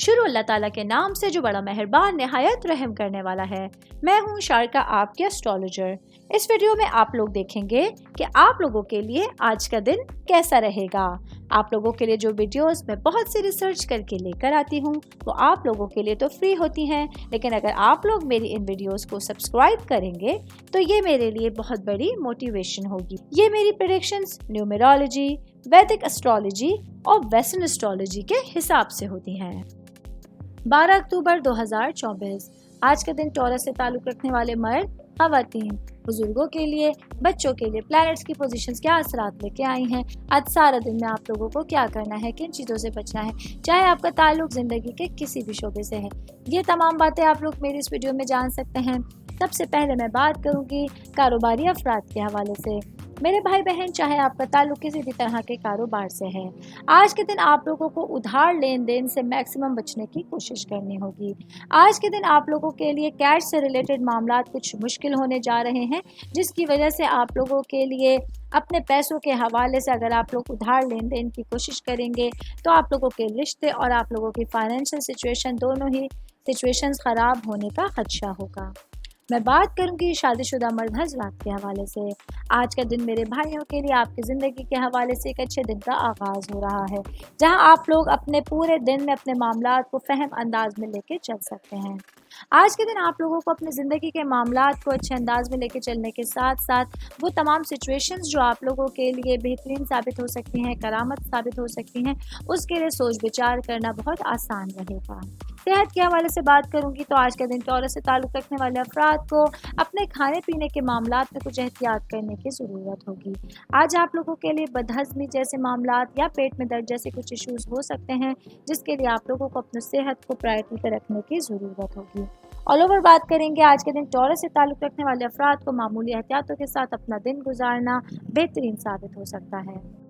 شروع اللہ تعالیٰ کے نام سے جو بڑا مہربان نہایت رحم کرنے والا ہے۔ میں ہوں شارکا، آپ کے اسٹرالوجر۔ اس ویڈیو میں آپ لوگ دیکھیں گے کہ آپ لوگوں کے لیے آج کا دن کیسا رہے گا۔ آپ لوگوں کے لیے جو ویڈیوز میں بہت سی ریسرچ کر کے لے کر آتی ہوں وہ آپ لوگوں کے لیے تو فری ہوتی ہیں، لیکن اگر آپ لوگ میری ان ویڈیوز کو سبسکرائب کریں گے تو یہ میرے لیے بہت بڑی موٹیویشن ہوگی۔ یہ میری پریڈکشنز نیومرولوجی، ویدک اسٹرالوجی اور ویسٹرن اسٹرالوجی کے حساب سے ہوتی ہیں۔ 12 اکتوبر 2024 آج کا دن ٹورس سے تعلق رکھنے والے مرد، خواتین، بزرگوں کے لیے، بچوں کے لیے پلانٹس کی پوزیشنز کیا اثرات لے کے آئی ہیں۔ آج سارا دن میں آپ لوگوں کو کیا کرنا ہے، کن چیزوں سے بچنا ہے، چاہے آپ کا تعلق زندگی کے کسی بھی شعبے سے ہے، یہ تمام باتیں آپ لوگ میری اس ویڈیو میں جان سکتے ہیں۔ سب سے پہلے میں بات کروں گی کاروباری افراد کے حوالے سے۔ میرے بھائی بہن، چاہے آپ کا تعلق کسی بھی طرح کے کاروبار سے ہے، آج کے دن آپ لوگوں کو ادھار لین دین سے میکسیمم بچنے کی کوشش کرنی ہوگی۔ آج کے دن آپ لوگوں کے لیے کیش سے ریلیٹڈ معاملات کچھ مشکل ہونے جا رہے ہیں، جس کی وجہ سے آپ لوگوں کے لیے اپنے پیسوں کے حوالے سے اگر آپ لوگ ادھار لین دین کی کوشش کریں گے تو آپ لوگوں کے رشتے اور آپ لوگوں کی فائنینشیل سچویشن دونوں ہی سچویشنز خراب ہونے کا خدشہ ہوگا۔ میں بات کروں گی شادی شدہ مرد حضرات کے حوالے سے۔ آج کا دن میرے بھائیوں کے لیے آپ کی زندگی کے حوالے سے ایک اچھے دن کا آغاز ہو رہا ہے، جہاں آپ لوگ اپنے پورے دن میں اپنے معاملات کو فہم انداز میں لے کے چل سکتے ہیں۔ آج کے دن آپ لوگوں کو اپنی زندگی کے معاملات کو اچھے انداز میں لے کے چلنے کے ساتھ ساتھ وہ تمام سچویشنز جو آپ لوگوں کے لیے بہترین ثابت ہو سکتی ہیں، کرامت ثابت ہو سکتی ہیں، اس کے لیے سوچ بچار کرنا بہت آسان رہے گا۔ صحت کے حوالے سے بات کروں گی تو آج کا دن ٹورس سے تعلق رکھنے والے افراد کو اپنے کھانے پینے کے معاملات میں کچھ احتیاط کرنے کی ضرورت ہوگی۔ آج آپ لوگوں کے لیے بدہضمی جیسے معاملات یا پیٹ میں درد جیسے کچھ ایشوز ہو سکتے ہیں، جس کے لیے آپ لوگوں کو اپنی صحت کو پرائرٹی پہ رکھنے کی ضرورت ہوگی۔ آل اوور بات کریں گے، آج کے دن ٹورس سے تعلق رکھنے والے افراد کو معمولی احتیاطوں کے ساتھ اپنا دن گزارنا بہترین ثابت ہو سکتا ہے۔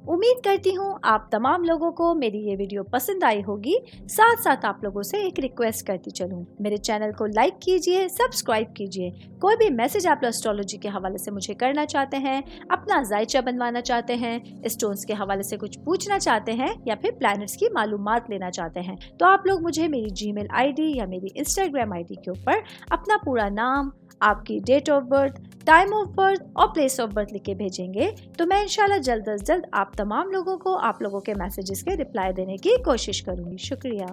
امید کرتی ہوں آپ تمام لوگوں کو میری یہ ویڈیو پسند آئی ہوگی۔ ساتھ ساتھ آپ لوگوں سے ایک ریکویسٹ کرتی چلوں، میرے چینل کو لائک کیجئے، سبسکرائب کیجئے۔ کوئی بھی میسج آپ اسٹرالوجی کے حوالے سے مجھے کرنا چاہتے ہیں، اپنا ذائچہ بنوانا چاہتے ہیں، اسٹونز کے حوالے سے کچھ پوچھنا چاہتے ہیں یا پھر پلانٹس کی معلومات لینا چاہتے ہیں، تو آپ لوگ مجھے میری جی میل آئی ڈی یا میری انسٹاگرام آئی ڈی کے اوپر اپنا پورا نام، آپ کی date of birth, time of birth اور پلیس آف برتھ لکھ کے بھیجیں گے تو میں انشاءاللہ جلد از جلد آپ تمام لوگوں کو آپ لوگوں کے میسیجز کے رپلائی دینے کی کوشش کروں گی۔ شکریہ۔